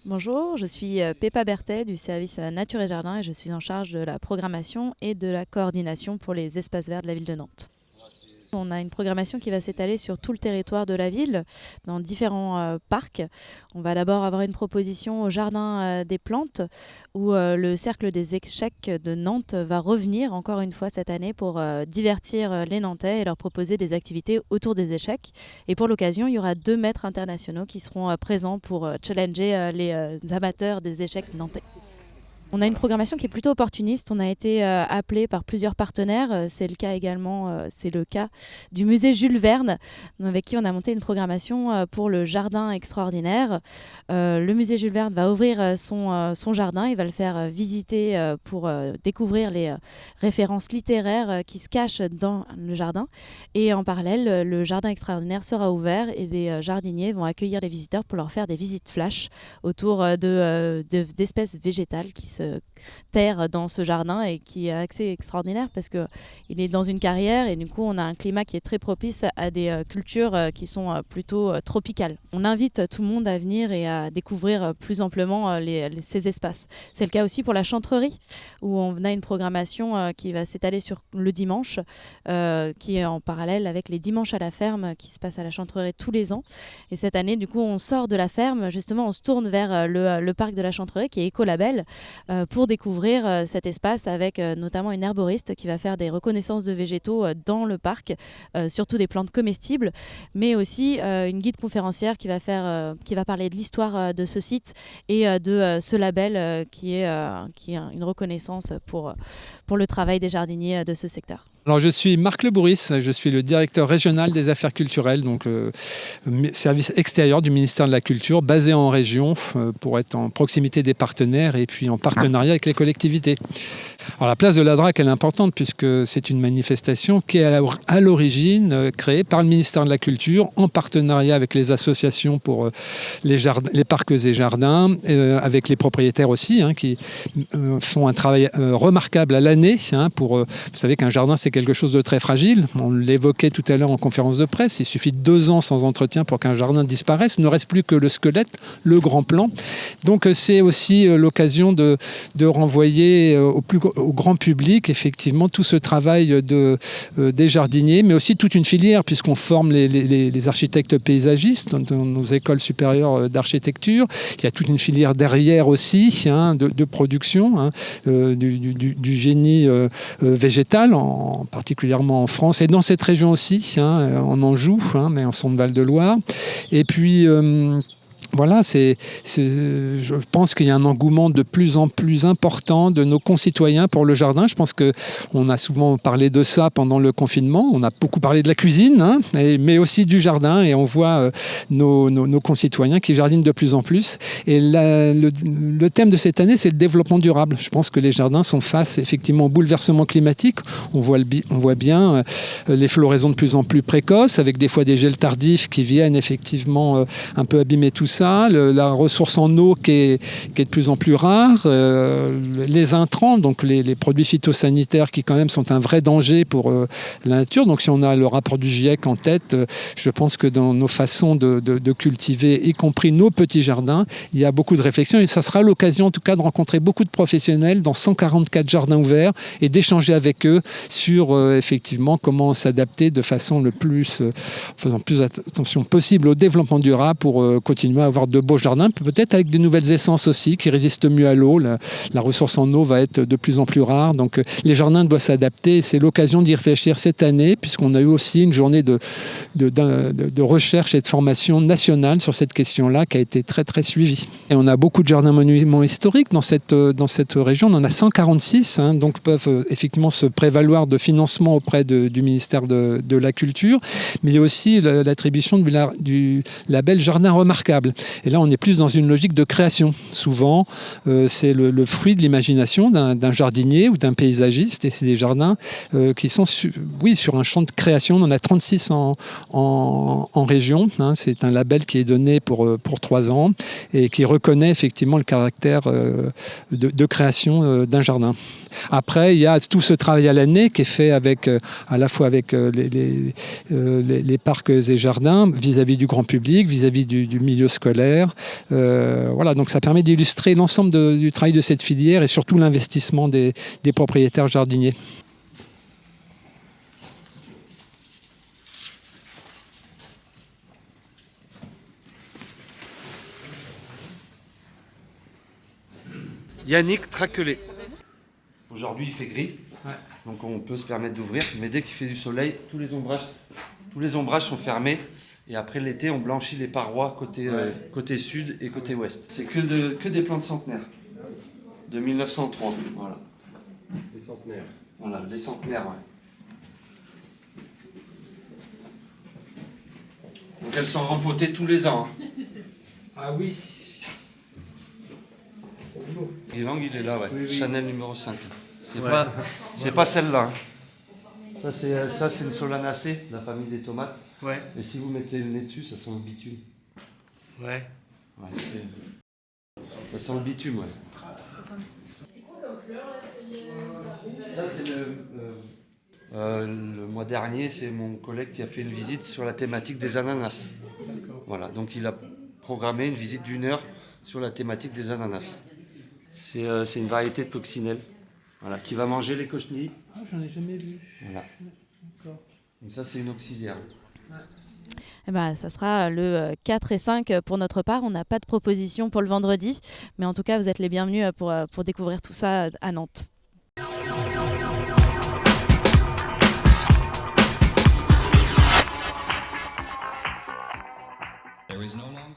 Bonjour, je suis Peppa Berthet du service Nature et Jardin et je suis en charge de la programmation et de la coordination pour les espaces verts de la ville de Nantes. On a une programmation qui va s'étaler sur tout le territoire de la ville, dans différents parcs. On va d'abord avoir une proposition au Jardin des Plantes, où le Cercle des Échecs de Nantes va revenir encore une fois cette année pour divertir les Nantais et leur proposer des activités autour des échecs. Et pour l'occasion, il y aura 2 maîtres internationaux qui seront présents pour challenger les amateurs des échecs nantais. On a une programmation qui est plutôt opportuniste. On a été appelé par plusieurs partenaires. C'est le cas également, c'est le cas du musée Jules Verne, avec qui on a monté une programmation pour le jardin extraordinaire. Le musée Jules Verne va ouvrir son jardin. Il va le faire visiter pour découvrir les références littéraires qui se cachent dans le jardin. Et en parallèle, le jardin extraordinaire sera ouvert et les jardiniers vont accueillir les visiteurs pour leur faire des visites flash autour d'espèces végétales qui se terre dans ce jardin et qui est assez extraordinaire parce qu'il est dans une carrière et du coup on a un climat qui est très propice à des cultures qui sont plutôt tropicales. On invite tout le monde à venir et à découvrir plus amplement ces espaces. C'est le cas aussi pour la chantrerie où on a une programmation qui va s'étaler sur le dimanche qui est en parallèle avec les dimanches à la ferme qui se passent à la chantrerie tous les ans. Et cette année du coup on sort de la ferme, justement on se tourne vers le parc de la chantrerie qui est écolabel pour découvrir cet espace avec notamment une herboriste qui va faire des reconnaissances de végétaux dans le parc, surtout des plantes comestibles, mais aussi une guide conférencière qui va parler de l'histoire de ce site et de ce label qui est une reconnaissance pour le travail des jardiniers de ce secteur. Alors, je suis Marc Lebouris, je suis le directeur régional des affaires culturelles, donc service extérieur du ministère de la Culture, basé en région pour être en proximité des partenaires et puis en partenariat avec les collectivités. Alors, la place de la DRAC elle est importante puisque c'est une manifestation qui est à l'origine créée par le ministère de la Culture en partenariat avec les associations pour les parcs et jardins, avec les propriétaires aussi, qui font un travail remarquable à l'année. Vous savez qu'un jardin c'est quelque chose de très fragile. On l'évoquait tout à l'heure en conférence de presse. Il suffit de 2 ans sans entretien pour qu'un jardin disparaisse. Il ne reste plus que le squelette, le grand plan. Donc c'est aussi l'occasion de renvoyer au grand public effectivement tout ce travail des jardiniers, mais aussi toute une filière puisqu'on forme les architectes paysagistes dans nos écoles supérieures d'architecture. Il y a toute une filière derrière aussi de production du génie végétal particulièrement en France et dans cette région aussi, en Anjou, mais en Centre-Val de Loire. Et puis voilà, je pense qu'il y a un engouement de plus en plus important de nos concitoyens pour le jardin. Je pense qu'on a souvent parlé de ça pendant le confinement. On a beaucoup parlé de la cuisine, mais aussi du jardin. Et on voit nos concitoyens qui jardinent de plus en plus. Et le thème de cette année, c'est le développement durable. Je pense que les jardins sont face effectivement au bouleversement climatique. On voit bien les floraisons de plus en plus précoces, avec des fois des gels tardifs qui viennent effectivement un peu abîmer tout ça. La ressource en eau qui est de plus en plus rare, les intrants, donc les produits phytosanitaires qui quand même sont un vrai danger pour la nature. Donc si on a le rapport du GIEC en tête, je pense que dans nos façons de cultiver, y compris nos petits jardins, il y a beaucoup de réflexions et ça sera l'occasion en tout cas de rencontrer beaucoup de professionnels dans 144 jardins ouverts et d'échanger avec eux sur effectivement comment s'adapter de façon faisant plus attention possible au développement durable pour continuer à avoir de beaux jardins, peut-être avec des nouvelles essences aussi qui résistent mieux à l'eau. La ressource en eau va être de plus en plus rare, donc les jardins doivent s'adapter. C'est l'occasion d'y réfléchir cette année, puisqu'on a eu aussi une journée de recherche et de formation nationale sur cette question-là qui a été très très suivie. Et on a beaucoup de jardins monuments historiques dans cette région. On en a 146, donc peuvent effectivement se prévaloir de financement auprès du ministère de la Culture, mais il y a aussi l'attribution du label Jardin remarquable. Et là, on est plus dans une logique de création. Souvent, c'est le fruit de l'imagination d'un jardinier ou d'un paysagiste. Et c'est des jardins qui sont sur un champ de création. On en a 36 en région. C'est un label qui est donné pour 3 ans et qui reconnaît effectivement le caractère de création d'un jardin. Après, il y a tout ce travail à l'année qui est fait à la fois avec les parcs et jardins vis-à-vis du grand public, vis-à-vis du milieu scolaire, scolaire. Voilà, donc ça permet d'illustrer l'ensemble du travail de cette filière et surtout l'investissement des propriétaires jardiniers. Yannick Traquelet. Aujourd'hui il fait gris, donc on peut se permettre d'ouvrir, mais dès qu'il fait du soleil, tous les ombrages sont fermés. Et après l'été, on blanchit les parois côté sud et côté ouest. C'est que des plantes centenaires, de 1903. Voilà. Les centenaires. Voilà, les centenaires, ouais. Donc elles sont rempotées tous les ans. Hein. Ah oui. Guilang, il est là, ouais. Oui. Chanel numéro 5. C'est Ouais. pas celle-là. Hein. Ça, c'est une Solanacée, la famille des tomates. Ouais. Et si vous mettez le nez dessus, ça sent le bitume. Ouais. Ouais, ça sent le bitume, ouais. Ça, c'est le mois dernier, c'est mon collègue qui a fait une visite sur la thématique des ananas. Voilà, donc il a programmé une visite d'1 heure sur la thématique des ananas. C'est une variété de coccinelle, voilà, qui va manger les cochenilles. Ah, j'en ai jamais vu. Voilà. Donc ça, c'est une auxiliaire. Eh ben, ça sera le 4 et 5 pour notre part. On n'a pas de proposition pour le vendredi, mais en tout cas, vous êtes les bienvenus pour découvrir tout ça à Nantes. There is no long